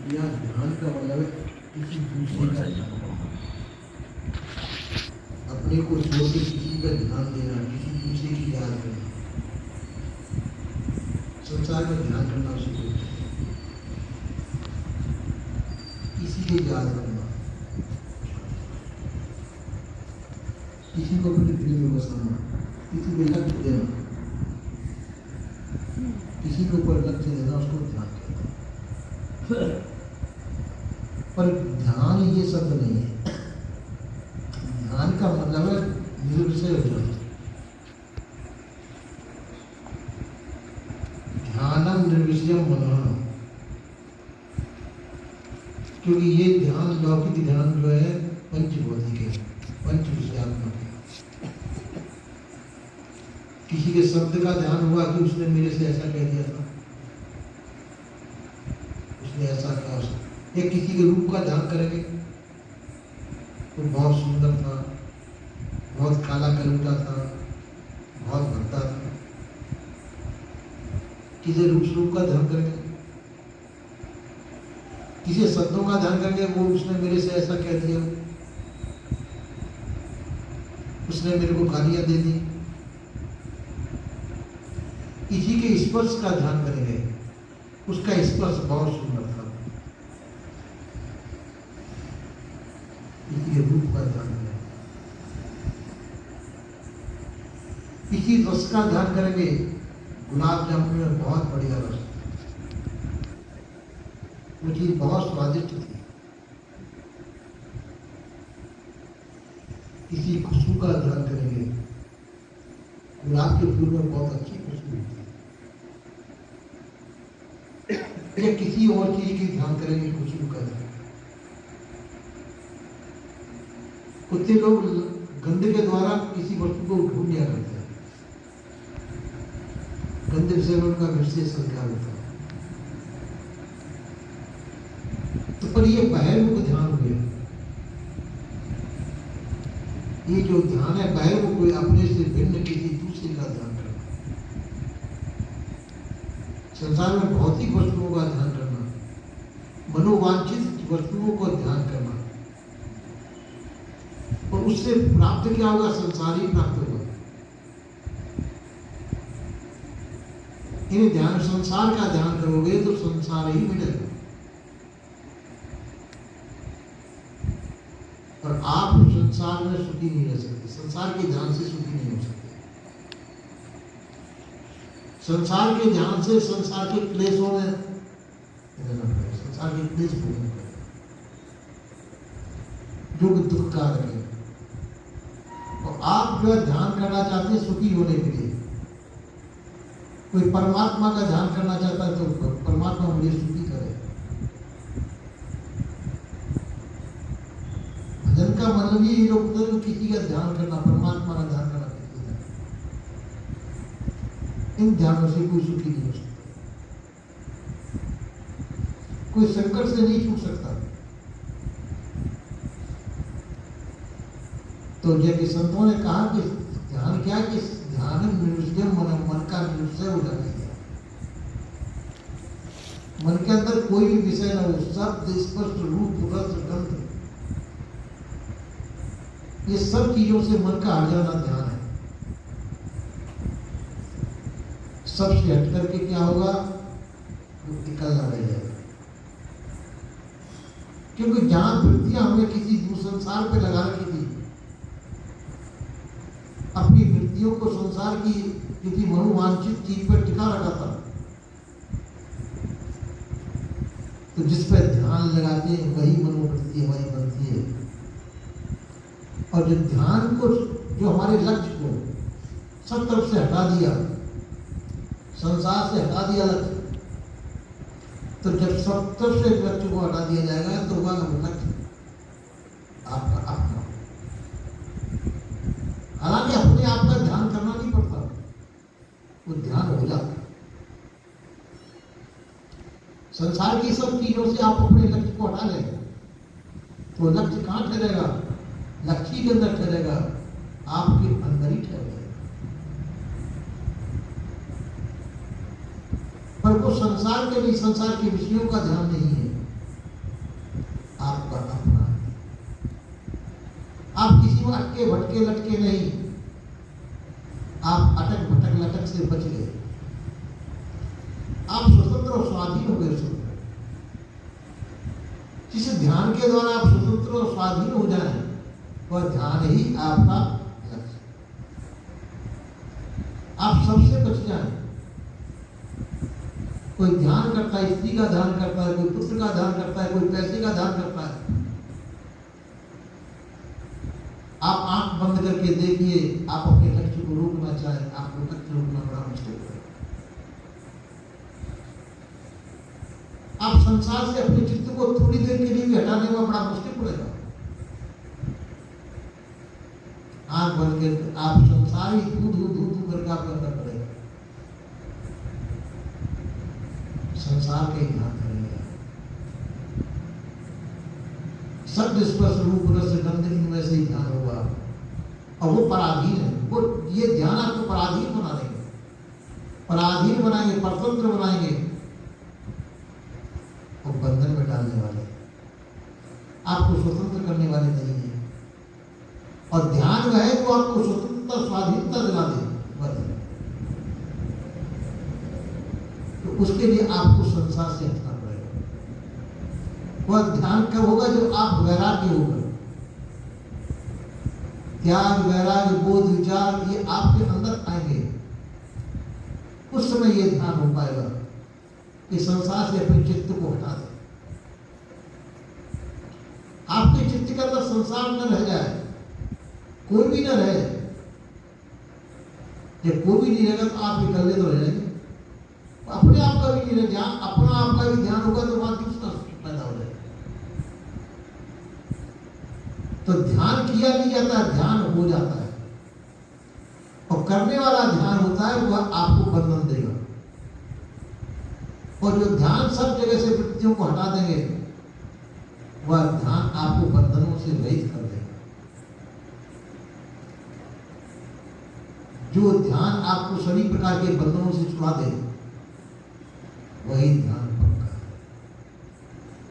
या ध्यान का मतलब है किसी दूसरे का अपने को छोड़ के किसी का ध्यान देना, किसी दूसरे की याद करना। संसार में ध्यान करना सीखो, किसी की याद करना, किसी को अपने दिल में बसाना, किसी को लक्ष्य देना, किसी के ऊपर लक्ष्य देना, उसको ध्यान कहते हैं। पर ध्यान ये शब्द नहीं है। ध्यान का मतलब है निर्विषय हो जाना। ध्यानम निर्विषयम मनः, क्योंकि ये ध्यान लौकिक ध्यान जो है पंचभौतिक है, पंच विषयात्मक है। किसी के शब्द का ध्यान हुआ कि उसने मेरे से ऐसा कह दिया था, उसने ऐसा कहा, या किसी के रूप का ध्यान करेंगे तो बहुत सुंदर था, बहुत काला कलूटा था, बहुत भद्दा था। किसी रूप का ध्यान करेंगे, किसी शब्दों का ध्यान करेंगे, वो उसने मेरे से ऐसा कह दिया, उसने मेरे को गालियां दे दी। किसी के स्पर्श का ध्यान करेंगे, उसका स्पर्श बहुत सुंदर था। किसी के रूप का ध्यान करेंगे, किसी रस का ध्यान करेंगे, गुलाब जामुन में बहुत बढ़िया रस, वो चीज बहुत स्वादिष्ट थी। किसी खुशबू का ध्यान करेंगे, गुलाब के फूल में बहुत अच्छी खुशबू होती है। या किसी और चीज की ध्यान करेंगे, खुशबू का ध्यान। कुछ लोग गंध के द्वारा किसी वस्तु को ढूंढ लिया करते हैं, गंध से उनका विशेष संज्ञान होता है। तो पर ये बहिर्मुख ध्यान हो गया। ये जो ध्यान है बहिर्मुख, अपने से भिन्न किसी दूसरे का ध्यान करना। संसार में भौतिक वस्तुओं का ध्यान करना, मनोवांछित वस्तुओं को ध्यान करना, और उससे प्राप्त क्या होगा? संसार ही प्राप्त होगा। इन ध्यान, संसार का ध्यान करोगे तो संसार ही मिलेगा। और आप संसार में सुखी नहीं रह सकते, संसार के ध्यान से सुखी नहीं हो सकते। संसार के ध्यान से संसार के क्लेशों में रहना पड़ेगा, संसार के क्लेश भोगने पड़ेगा, जो दुखकारक है। और आप जो है ध्यान करना चाहते हैं सुखी होने के लिए, कोई परमात्मा का ध्यान करना चाहता है तो परमात्मा मुझे सुखी करे। भजन का मतलब ये लोग तो किसी का ध्यान करना, परमात्मा का ध्यान करना, इन ध्यानों से कोई सुखी नहीं हो सकता, कोई संकट से नहीं छूट सकता। तो जैसे संतों ने कहा कि ध्यान क्या, कि ध्यान निर्विषय मन का निर्विषय हो जाना चाहिए। मन के अंदर कोई भी विषय न हो, शब्द स्पर्श रूप रस गंध, ये सब चीजों से मन का हट जाना ध्यान है। सबसे हट करके क्या होगा? वो निकलना रह जाएगा। क्योंकि जहां वृत्तियां हमें किसी संसार पे लगा रखी थी, अपनी वृत्तियों को संसार की किसी मनोवांछित चीज पर टिका रखा था, तो जिस पर ध्यान लगाते हैं वही मनोवृत्ति हमारी बनती है। और जो ध्यान को, जो हमारे लक्ष्य को सब तरफ से हटा दिया, संसार से हटा दिया लक्ष्य, तो जब सब तरफ से लक्ष्य को हटा दिया जाएगा तो वह लक्ष्य आपका अपना। हालांकि अपने आप का ध्यान करना नहीं पड़ता, वो ध्यान हो जाता। संसार की सब चीजों से आप अपने लक्ष्य को हटा लेंगे तो लक्ष्य कहाँ ठहरेगा? लक्ष्य के अंदर ठहरेगा, आपके अंदर ही ठहरेगा। पर वो संसार के लिए, संसार के विषयों का ध्यान नहीं है, के भटके लटके नहीं, आप अटक भटक लटक से बच गए, आप स्वतंत्र और स्वाधीन हो गए। जिस ध्यान के द्वारा आप स्वतंत्र और स्वाधीन हो जाए, वह ध्यान ही आपका लक्ष्य। आप सबसे बच जाए। कोई ध्यान करता है, स्त्री का ध्यान करता है, कोई पुत्र का ध्यान करता है, कोई पैसे का ध्यान करता है। आप आंख बंद करके देखिए, आप अपने लक्ष्य को रोकना चाहें, आपको लक्ष्य रोकना बड़ा मुश्किल है। आप संसार से अपने चित्त को थोड़ी देर के लिए भी हटाने में बड़ा मुश्किल पड़ेगा। आंख बंद करके आप संसार ही धू धू धू धू करके आप करना पड़ेगा। संसार के ध्यान करेंगे, शब्द स्पर्श रूप रस गंध इनमें से ही ध्यान होगा। और वो पराधीन है, वो ये ध्यान आपको पराधीन बना देंगे, पराधीन बनाएंगे, परतंत्र बनाएंगे और बंधन में डालने वाले, आपको स्वतंत्र करने वाले नहीं है। और ध्यान वह है जो आपको स्वतंत्रता स्वाधीनता दिला दे। तो उसके लिए आपको संसार से हटना पड़ेगा। वह ध्यान कब होगा? जो आप वैराग्य होगा, त्याग वैराग्य बोध विचार ये आपके अंदर आएंगे, उस समय ये ध्यान हो पाएगा कि संसार से अपने चित्त को हटा दे। आपके चित्त के अंदर संसार न रह जाए, कोई भी न रहे। जब कोई भी नहीं रहेगा तो आप निकलने तो रह जाएंगे, अपने आप का भी नहीं रहे। जहां अपना आपका भी ध्यान होगा तो वहां दूसरा पैदा हो जाएगा। तो ध्यान किया नहीं जाता, ध्यान हो जाता है। और करने वाला ध्यान होता है, वह आपको बंधन देगा। और जो ध्यान सब जगह से वृत्तियों को हटा देंगे, वह ध्यान आपको बंधनों से रहित कर देगा। जो ध्यान आपको सभी प्रकार के बंधनों से छुड़ा दे, वही ध्यान पक्का है।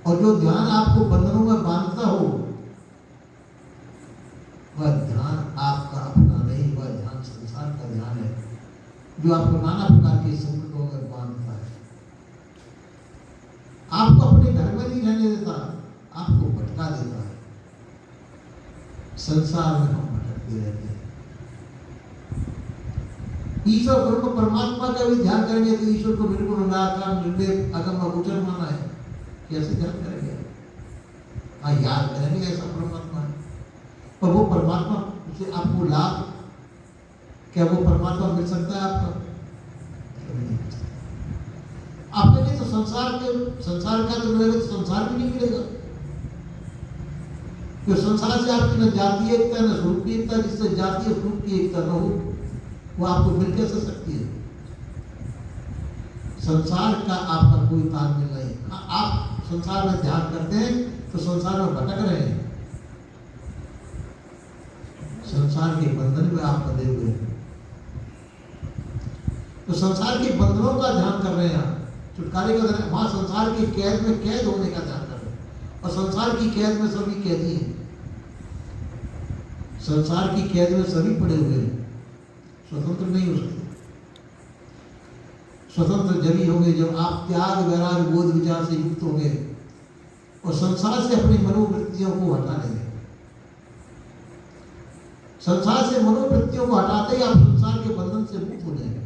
और जो ध्यान आपको बंधनों में बांधता हो, वह ध्यान आपका अपना नहीं, वह ध्यान संसार का ध्यान है, जो आपको नाना प्रकार के संकटों में बांधता है, आपको अपने घर में नहीं रहने देता, आपको भटका देता है। संसार में हम भटकते रहते हैं। ईश्वर ब्रह्म परमात्मा का भी ध्यान करेंगे तो ईश्वर को बिल्कुल निराकार निर्देश अगम अगोचर माना है। कैसे ध्यान करेंगे? हाँ, याद करेंगे ऐसा परमात्मा है, पर वो परमात्मा से आपको लाभ, क्या वो परमात्मा मिल सकता है आपका? आपके लिए तो संसार का जो मिलेगा तो संसार भी नहीं मिलेगा। तो संसार से आपकी न जातीय एकता न स्वरूप की एकता, जिससे जातीय स्वरूप की एकता न हो, वो आपको मिल कैसे सकती है? संसार का आपका कोई तालमेल नहीं। आप संसार में ध्यान करते हैं तो संसार में भटक रहे हैं, संसार के बंधन में आप बंधे हुए हैं। तो संसार के बंधनों का ध्यान कर रहे हैं, छुटकारे का ध्यान, वहां संसार की कैद में कैद होने का ध्यान कर रहे हैं। और संसार की कैद में सभी कैदी हैं, संसार की कैद में सभी पड़े हुए हैं, स्वतंत्र नहीं हो सकते। स्वतंत्र जब होंगे जब आप त्याग वैराग बोध विचार से युक्त होंगे और संसार से अपनी मनोवृत्तियों को हटा देंगे। संसार से मनोवृत्तियों को हटाते ही आप संसार के बंधन से मुक्त हो जाएंगे।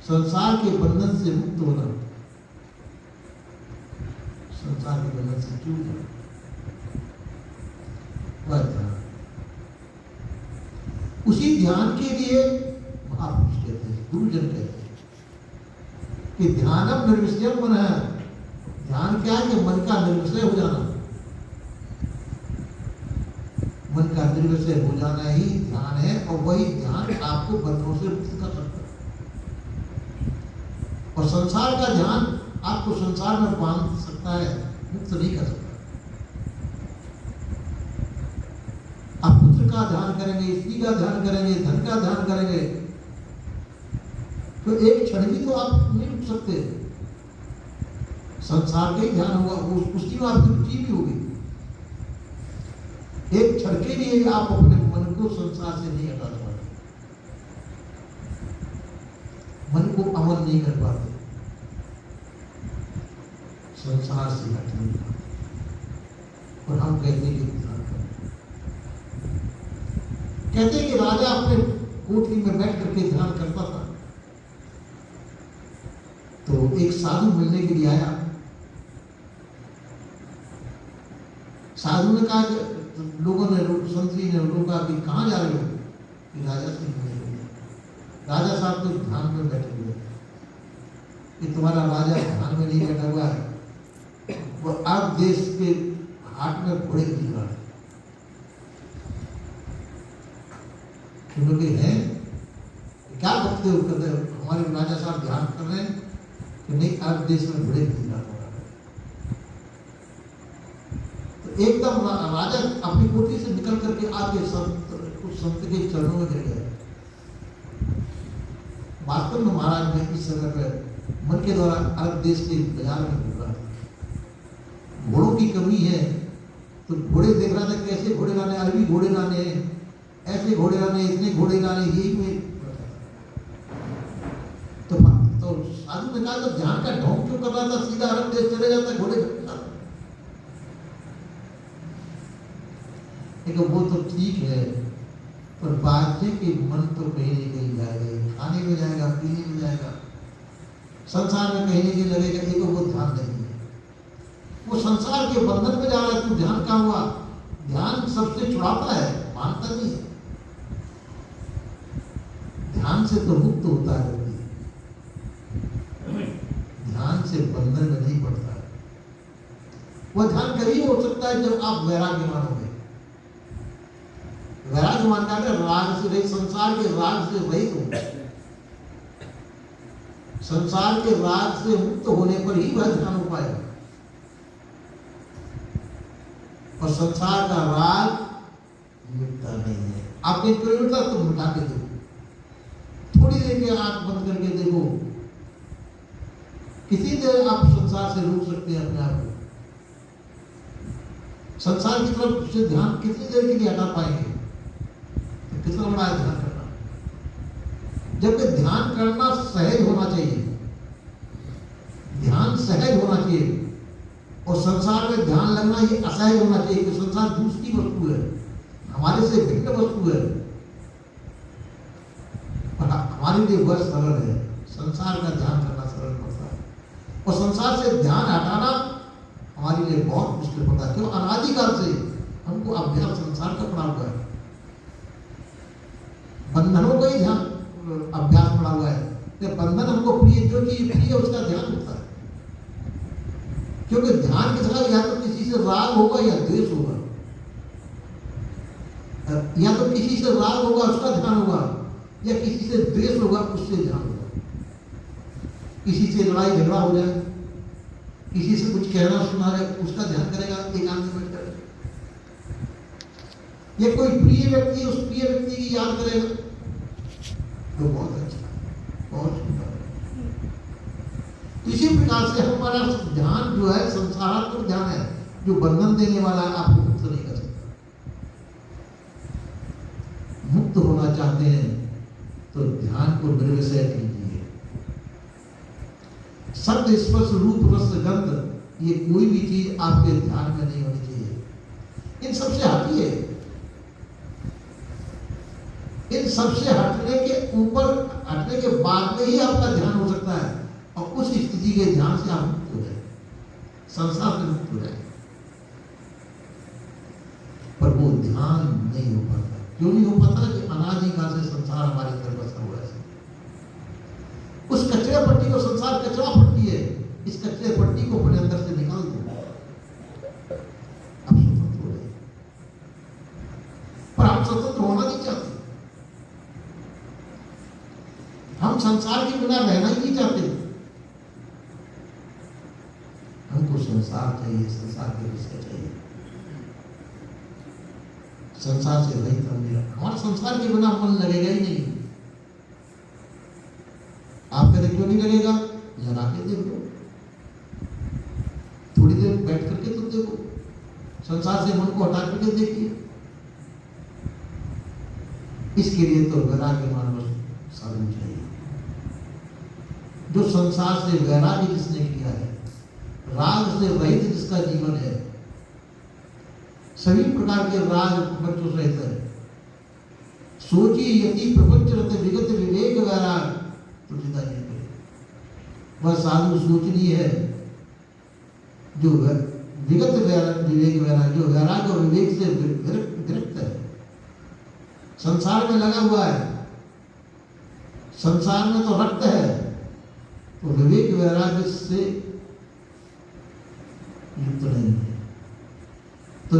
संसार के बंधन से मुक्त होना, संसार के बंधन से छूट जाना, वह ध्यान। उसी ध्यान के लिए महापुरुष कहते हैं, गुरुजन कहते हैं कि ध्यानम निर्विषयम मन है। ध्यान क्या है? कि मन का निर्विषय हो जाना। मन का निर्विषय हो जाना ही ध्यान है, और वही ध्यान आपको बंधनों से मुक्त कर सकता है। और संसार का ध्यान आपको संसार में बांध सकता है, मुक्त नहीं कर सकता। आप पुत्र का ध्यान करेंगे, स्त्री का ध्यान करेंगे, धन का ध्यान करेंगे, तो एक क्षण भी तो आप नहीं रुक सकते। संसार का ही ध्यान होगा, उसी में आपकी रुचि भी होगी। एक क्षण के लिए आप अपने मन को संसार से नहीं हटा पाते, मन को अमन नहीं कर पाते, संसार से हट नहीं पाते। और हम कहते हैं कि ध्यान करें, कहते हैं कि राजा अपने कोठरी में बैठ करके ध्यान करता था। तो एक साधु मिलने के लिए आया। साधु ने कहा, लोगों ने, संतरी ने रोका कि कहाँ जा रहे हो? कि राजा से मिलने के लिए। राजा साहब तो ध्यान में बैठे हुए, कि तुम्हारा राजा ध्यान में नहीं बैठा हुआ है, वो अब देश के हाट में घोड़े दिख रहा है। क्योंकि है क्या बकते हो? कहते हमारे राजा साहब ध्यान कर रहे हैं कि नहीं, अब देश में घोड़े दिख रहा है। तो एकदम राजा अपनी कोठी से निकल करके आके उस संत के चरणों में गिर गए। वास्तव में महाराज ने इस समय पर मन के द्वारा अरब देश के बाजार में घूम रहा था। घोड़ों की कमी है तो घोड़े देख रहा था, कैसे घोड़े लाने, अरबी घोड़े लाने हैं, ऐसे घोड़े लाने, इतने घोड़े लाने, यही में। तो साधु ने कहा, तो ध्यान का ढोंग क्यों कर रहा था? सीधा अरब देश चले जाता, घोड़े लेकिन वो तो ठीक है, पर बाध्य के मन तो कहीं नहीं कहीं जाएगा, खाने में जाएगा, पीने में जाएगा, संसार में कहीं नहीं लगेगा। ये तो वो ध्यान नहीं है, वो संसार के बंधन में जा रहा है। तू ध्यान कहाँ हुआ? ध्यान सबसे छुड़ाता है, मानता नहीं है। ध्यान से तो मुक्त होता है व्यक्ति, ध्यान से बंधन में नहीं पड़ता है। वह ध्यान कभी हो सकता है जब आप वैराग्यवान होंगे। वैराग्यवान का राग से रहित, संसार के राग से रहित होंगे। संसार के राग से मुक्त होने पर ही वह ध्यान हो पाएगा। और संसार का राग मिटता नहीं है। आपने क्यों मिटता? तुम मिटा के देखो, थोड़ी देर के आंख बंद करके देखो, किसी देर आप संसार से रोक सकते हैं अपने आप को। संसार की तरफ से ध्यान कितनी देर के लिए हटा पाएंगे? तो कितना बड़ा है ध्यान करना। जबकि ध्यान करना सहज होना चाहिए, ध्यान सहज होना चाहिए, और संसार में ध्यान लगना ये असहज होना चाहिए कि संसार दूसरी वस्तु है, हमारे से भिन्न वस्तु है। हमारे लिए वह सरल है, संसार का ध्यान करना सरल पड़ता है, और संसार से ध्यान हटाना हमारे लिए बहुत मुश्किल पड़ता है। क्यों? अनादिकाल से हमको अभ्यास संसार का पड़ा हुआ है, बंधनों का ही ध्यान अभ्यास पड़ा हुआ है। बंधन हमको प्रिय, जो चीज प्रिय है उसका ध्यान होता है। क्योंकि ध्यान के साथ या तो किसी से राग होगा या द्वेष होगा, या तो किसी से राग होगा उसका ध्यान होगा, या किसी से द्वेष होगा उससे ध्यान होगा। किसी से लड़ाई झगड़ा हो जाए, किसी से कुछ कहना सुना है, उसका ध्यान करेगा एकांत में बैठ कर। ये कोई प्रिय व्यक्ति है, उस प्रिय व्यक्ति की याद करेगा तो बहुत अच्छा, बहुत सुंदर। इसी प्रकार से हमारा ध्यान जो है संसारात्मक ध्यान है, जो बंधन देने वाला है, आपको मुक्त नहीं कर सकता। मुक्त होना चाहते हैं तो ध्यान को निर्विषय कीजिए। शब्द, स्पर्श, रूप, रस, गंध, ये कोई भी चीज आपके ध्यान में नहीं होनी चाहिए। इन सबसे हटिए, इन सबसे हटने के ऊपर, हटने के बाद में ही आपका ध्यान हो सकता है, और उस स्थिति के ध्यान से आप मुक्त हो जाए, संसार से मुक्त हो जाए। पर वो ध्यान नहीं हो पाता। क्यों नहीं हो पाता? कि अनादिकाल से संसार हमारे अंदर बसा हुआ है। उस कचरे पट्टी को, संसार कचरा पट्टी है, इस कचरे पट्टी को अपने अंदर से निकाल दो, आप स्वतंत्र हो जाए। पर आप स्वतंत्र होना नहीं चाहते। हम संसार के बिना रहना ही नहीं चाहते। हमको संसार चाहिए, संसार के विषय चाहिए, संसार से रहित हम नहीं रखना। हमारे संसार के बिना मन लगेगा ही नहीं। आप कहते क्यों नहीं लगेगा? लगा के देखो, थोड़ी देर बैठ करके तो देखो, संसार से मन को हटा करके देखिए, इसके लिए तो वैराग्यमान साधन चाहिए। जो संसार से वैराग्य जिसने किया है, राग से रहित जिसका जीवन है, सभी प्रकार के राग बच्चों रहित है, सोची यति प्रपंच रत विगत विवेक वैराग तुझिता नहीं करे। वह साधु सोचनी है जो विगत विवेक वैराग, जो वैराग और विवेक से विरक्त है, संसार में लगा हुआ है, संसार में तो रक्त है, तो विवेक वैराग्य से युक्त नहीं है। तो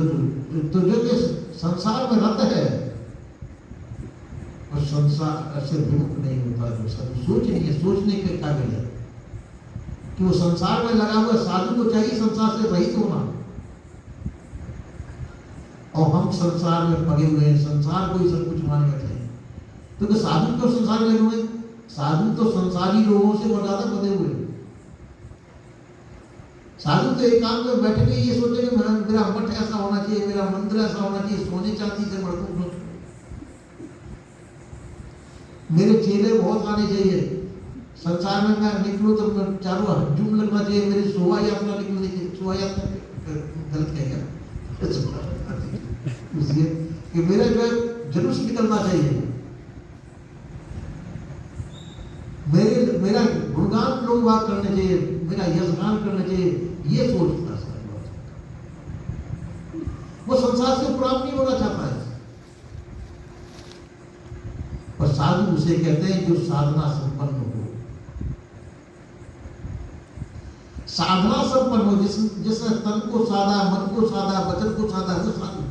जो कि संसार में रत है और संसार से विमुक्त नहीं होता, जो साधु सोचने के काबिल है कि वो संसार में लगा हुआ। साधु को चाहिए संसार से रहित होना, और हम संसार में पगे हुए हैं, संसार को ही सब कुछ मान बैठे हैं। तो साधु क्यों संसार में लगे हुए? साधु तो संसारी लोगों से बहुत ज्यादा बंधे हुए। साधु तो एकांत में बैठे के ये सोचे कि मेरा मठ ऐसा होना चाहिए, मेरा मंदिर ऐसा होना चाहिए, सोने चांदी से बर्तन, मेरे चेले बहुत आने चाहिए, संसार में मैं निकलूं तो मैं चारों हजूम लगना चाहिए, मेरी शोभा यात्रा निकलनी चाहिए। शोभा यात्रा गलत है क्या? इसलिए कि मेरा जो है जुलूस निकलना चाहिए, मेरा गुणगान लोग बात करने चाहिए, मेरा यशगान करना चाहिए, ये सोचता है। वो संसार से प्राप्त नहीं होना चाहता है। पर साधु उसे कहते हैं जो साधना संपन्न हो, साधना संपन्न हो, जिसने तन को साधा, मन को साधा, वचन को साधा, वो साधु।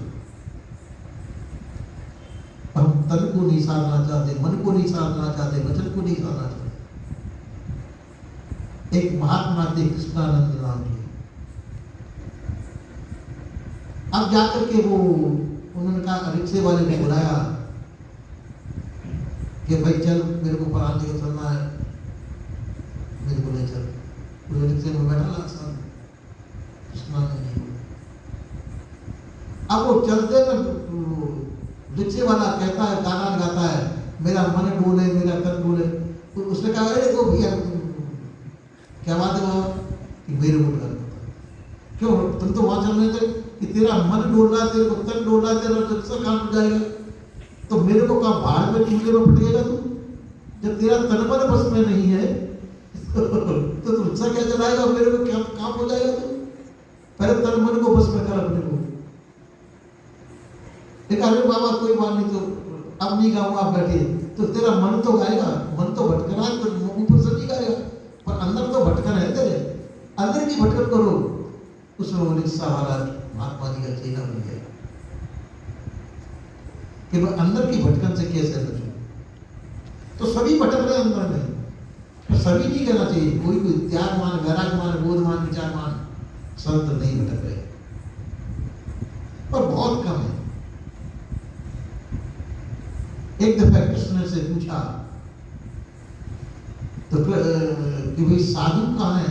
हम तन को नहीं साधना चाहते, मन को नहीं साधना चाहते, वचन को नहीं साधना चाहते। एक महात्मा थे कृष्णानंद नाम के, अब जाकर के वो उन्होंने कहा, रिक्शे वाले ने बुलाया कि भाई चल मेरे को परान लेकर चलना है, मेरे को ले चल। वो रिक्शे में बैठा ला कृष्णानंद जी। अब वो चलते में रिक्शे वाला कहता है, गाना गाता है, मेरा मन डोले, मेरा तन डोले। तो उसने कहा, अरे वो भैया क्या बात है बाबा कि मेरे को डर, क्यों तुम तो वहां चल रहे थे कि तेरा मन डोल रहा है, तेरे को तन डोल रहा है, तेरा रिक्शा कहाँ टूट जाएगा, तो मेरे को कहा भाड़ में चूल्हे में पटेगा तू? जब तेरा तन मन बस में नहीं है तो तू रिक्शा क्या चलाएगा, मेरे को क्या काम हो जाएगा तू? पहले तन मन को बस में कर अपने को। एक अरे बाबा कोई बात नहीं, तो अब नहीं गाऊंगा, आप बैठिए। तो तेरा मन तो गाएगा, मन तो भटकना है, तो ऊपर से नहीं गाएगा, पर अंदर तो भटकन है तेरे, अंदर की भटकन करो। उसमें वो रिक्शा वाला महात्मा जी का चेला बन गया कि मैं अंदर की भटकन से कैसे बचूं। तो सभी भटक रहे अंदर में, सभी नहीं कहना चाहिए, कोई त्यागमान, वैरागमान, बोधमान, विचारमान संत नहीं भटक रहे, पर बहुत कम है। एक दफा कृष्ण से पूछा तो कि भाई साधु कहाँ है?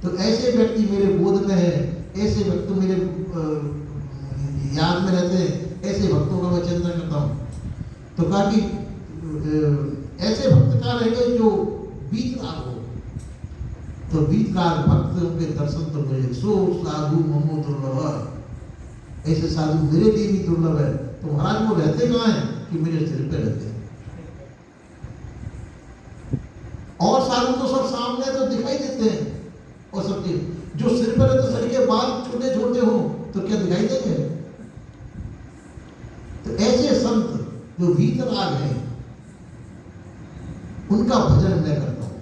तो ऐसे व्यक्ति मेरे बोध में है, ऐसे भक्त मेरे याद में रहते हैं, ऐसे भक्तों का मैं चिंतन करता हूँ। तो कहा कि ऐसे भक्त कहाँ रहेंगे जो वीतराग हो। तो वीतराग भक्त के दर्शन तो मिले, सो साधु ममो दुर्लभ। ऐसे साधु मेरे लिए भी दुर्लभ है। तो महाराज वो रहते कहाँ है? कि मेरे सिर पे रहते हैं। और साधु तो सब सामने तो दिखाई देते हैं, और सबके जो सिर पे रहते, सर के बाल छोटे छोटे हो तो क्या दिखाई देंगे? तो ऐसे संत जो वीतराग है, उनका भजन मैं करता हूं।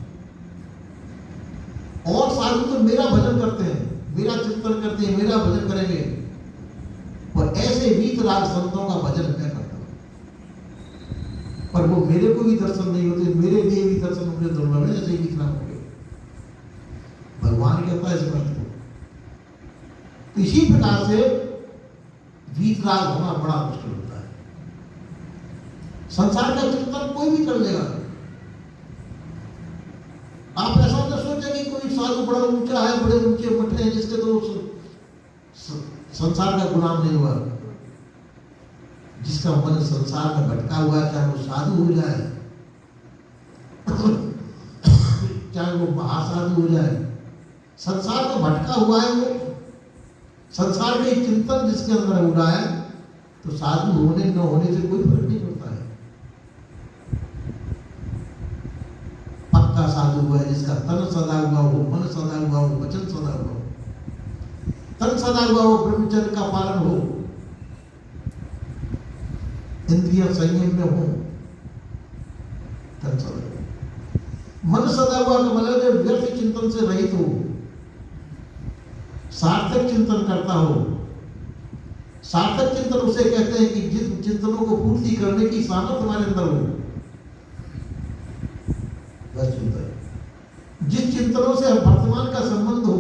और साधु तो मेरा भजन करते हैं, मेरा चिंतन करते हैं, मेरा भजन करेंगे, और ऐसे वीतराग संतों का भजन मैं करता हूं। पर वो मेरे को भी दर्शन नहीं होते, मेरे लिए भी दर्शन मुझे दुर्लभ है, ऐसे वीतराग हो गए। भगवान कहता है इस बात को। तो इसी प्रकार से वीतराग होना बड़ा मुश्किल होता है। संसार का चिंतन कोई भी कर लेगा। आप ऐसा न सोचे कि कोई साधु बड़ा ऊंचा है, बड़े ऊंचे मठ हैं जिसके तो संसार का गुलाम नहीं हुआ। जिसका मन संसार में भटका हुआ है, चाहे वो साधु हो जाए चाहे वो महासाधु हो जाए, संसार में भटका हुआ है, वो संसार के चिंतन जिसके अंदर हो रहा है, तो साधु होने न होने से कोई फर्क नहीं पड़ता है। पक्का साधु हुआ है जिसका तन सदा हुआ हो, मन सदा हुआ हो, वचन सदा हुआ हो। तन सदा हुआ हो, ब्रह्मचर्य का पालन हो, इंद्रिय संयम में हो, तन सदा हुआ। मन सदा हुआ का मतलब है व्यर्थ चिंतन से रहित हो, सार्थक चिंतन करता हो। सार्थक चिंतन उसे कहते हैं कि जिन चिंतनों को पूर्ति करने की सामर्थ्य हमारे अंदर हो, वह चिंतन। जिस चिंतनों से वर्तमान का संबंध हो,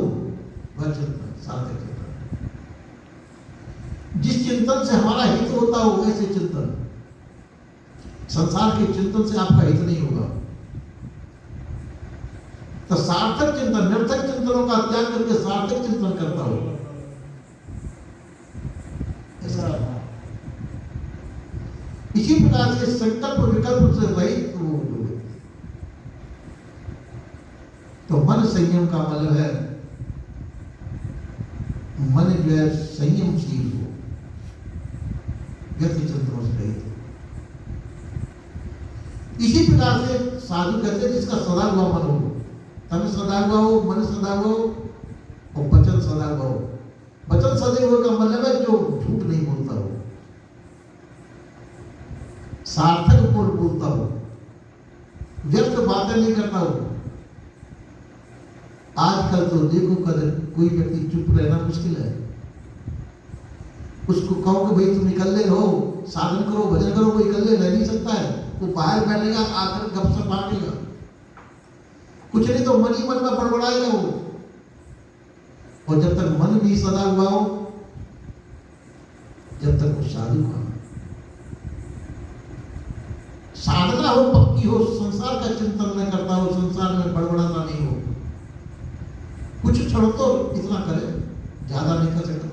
वह चिंतन सार्थक चिंतन। जिस चिंतन से हमारा हित होता हो, वैसे चिंतन। संसार के चिंतन से आपका हित नहीं होगा। तो सार्थक चिंतन, निरर्थक चिंतनों का त्याग करके सार्थक चिंतन करता हो, इसी प्रकार से संकल्प विकल्प से रहित हो। तो मन संयम का मतलब है मन जो है संयमशील हो, व्यक्ति चिंतनों से रहित हो। इसी प्रकार से साधु कहते हैं जिसका सदा हुआ मन हो, तन सदा हुआ हो, मन सदा हुआ हो और वचन सदा हुआ हो। वचन सदैव हुए का मतलब है जो झूठ नहीं बोलता हो, सार्थक बोल बोलता हो, व्यर्थ बातें नहीं करता हो। आजकल तो देखो कदर कोई व्यक्ति चुप रहना मुश्किल है। उसको कहो कि भाई तुम निकल ले रहो, साधन करो, भजन करो, वो निकल ले रह नहीं सकता है। वो बाहर बैठेगा, आकर गपशप मारेगा, कुछ नहीं तो मन ही मन में बड़बड़ाएगा वो। और जब तक मन भी सदा हुआ हो, जब तक वो साधु का साधना हो, पक्की हो, संसार का चिंतन न करता हो, संसार में बड़बड़ाता नहीं हो। कुछ क्षण तो इतना करे, ज्यादा नहीं कर सकते।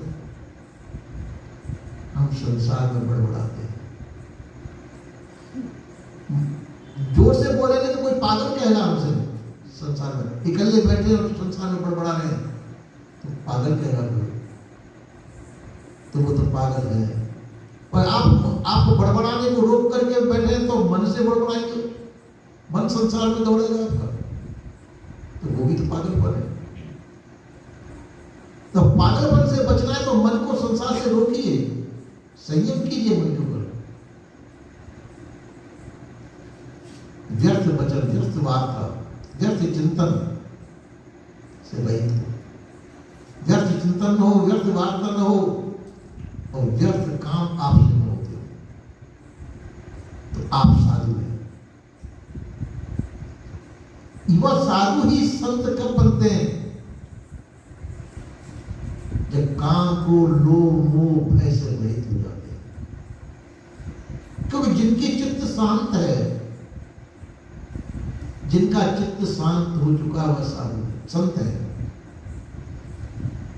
हम संसार में बड़बड़ाते हैं। जोर से बोलेंगे तो कोई पागल कहेगा हमसे। संसार में इकल्ले बैठे और संसार में बड़बड़ा रहे तो पागल कहेगा कोई, तो वो तो पागल है। पर आप बड़बड़ाने को रोक करके बैठे तो मन से बड़बड़ाएंगे, मन संसार में दौड़ेगा आपका, तो वो भी तो पागलपन है। तो पागलपन से बचना है तो मन को संसार से रोकिए, संयम कीजिए मन के ऊपर। व्यर्थ वचन, व्यर्थ वार्ता, व्यर्थ चिंतन से रहित हो। व्यर्थ चिंतन न हो, व्यर्थ वार्ता न हो और व्यर्थ काम आपसे न होते हो, तो आप साधु हैं। वह साधु ही संत कब बनते हैं? जब काम को लोभ मोह भय से रहित हो जाते हैं। क्योंकि जिनकी चित्त शांत है, जिनका चित्त शांत हो चुका वह साधु संत है।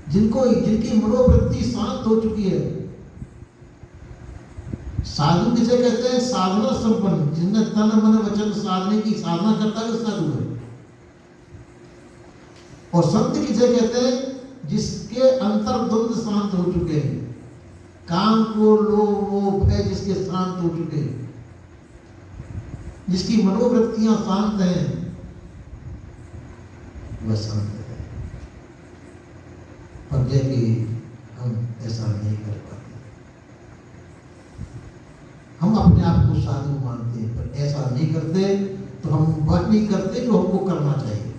जिनकी मनोवृत्ति शांत हो चुकी है। साधु किसे कहते हैं? साधना संपन्न, जिसने तन मन वचन साधने की साधना करता है साधु है। और संत किसे कहते हैं? जिसके अंतर्द्वंद शांत हो चुके हैं, काम को लोभ मोह भय जिसके शांत हो चुके हैं, जिसकी मनोवृत्तियां शांत हैं, वह संत है। पर कि हम ऐसा नहीं कर पाते। हम अपने आप को साधु मानते हैं, पर ऐसा नहीं करते तो हम वह नहीं करते जो हमको करना चाहिए।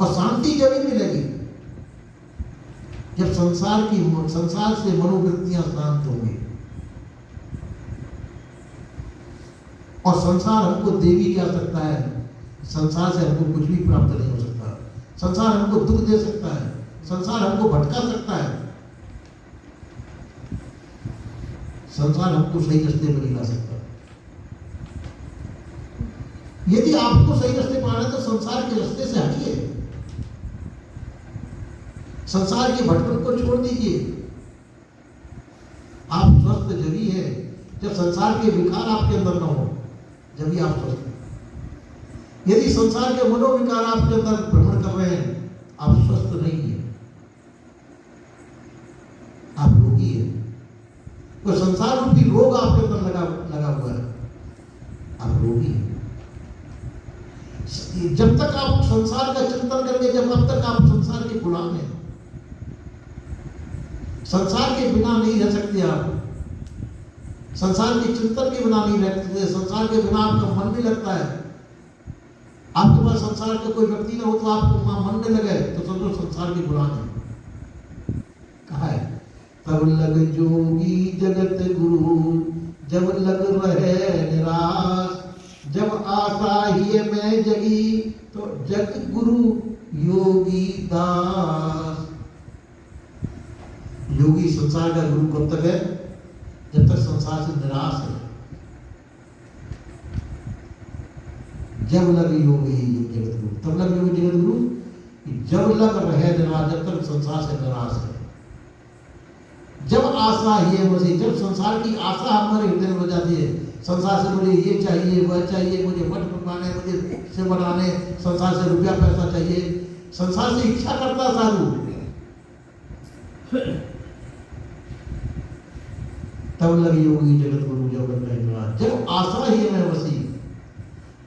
और शांति जब ही मिलेगी जब संसार से मनोवृत्तियां शांत होंगी। और संसार हमको दे भी क्या सकता है? संसार से हमको कुछ भी प्राप्त नहीं हो सकता। संसार हमको दुख दे सकता है, संसार हमको भटका सकता है, संसार हमको सही रास्ते पर नहीं ला सकता। यदि आपको सही रास्ते पर आना है तो संसार के रास्ते से हटिए, संसार के भटकन को छोड़ दीजिए। आप स्वस्थ स्वस्थ जब ही है जब संसार के विकार आपके अंदर न हो, जब ही आप स्वस्थ हैं। यदि संसार के मनोविकार आपके अंदर भ्रमण कर रहे हैं, आप स्वस्थ नहीं है, आप रोगी है। कोई संसार रूपी रोग आपके अंदर लगा हुआ है, आप रोगी है। जब तक आप संसार का चिंतन करेंगे, जब तक आप संसार के गुलाम हैं, संसार के बिना नहीं रह सकते आप, संसार के चिंतन के बिना नहीं रह सकते, संसार के बिना आपका मन भी लगता है। आपके पास संसार का कोई व्यक्ति ना हो तो आपको मन नहीं लगे तो समझो संसार के गुलाम है। कहा है तब लग जोगी जगत गुरु, जब लग रहे निराश, जब आशा ही मैं जगी, तो जग गुरु योगी दास। योगी संसार का गुरु कब तक है? जब तक संसार से निराश है। जब लग योगी जगत गुरु, तब लग योगी जगत गुरु, जब लग रहे निराश, जब तक संसार से निराश है। जब आशा ही है मुझे, जब संसार की आशा हमारे हृदय में हो जाती है, संसार से मुझे ये चाहिए वह चाहिए, मुझे मठ बनवाने, मुझे से बनाने, संसार से रुपया पैसा चाहिए, संसार से इच्छा करता साधु, तब लग योगी जगत गुरु जब लग रहे निराश। जब आशा ही में वसी,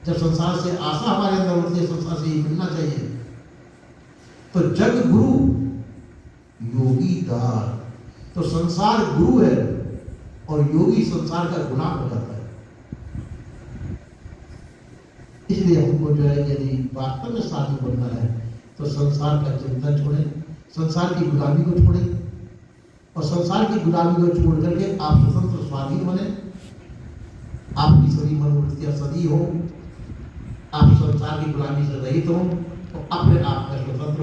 जब संसार से आशा हमारे अंदर होती है, संसार से ही मिलना चाहिए, तो जग गुरु योगी दार। तो संसार गुरु है और योगी संसार का गुलाम हो जाता है। इसलिए हमको जो है यदि वास्तव में साधु बनना है तो संसार का चिंतन छोड़ें, संसार की गुलामी को छोड़ें, और संसार की गुलामी को छोड़ करके आप स्वतंत्र स्वाधीन बने। आपकी सभी मनोवृत्तियां सदी हो, आप संसार की गुलामी से रहित हो, तो अपने आप में स्वतंत्र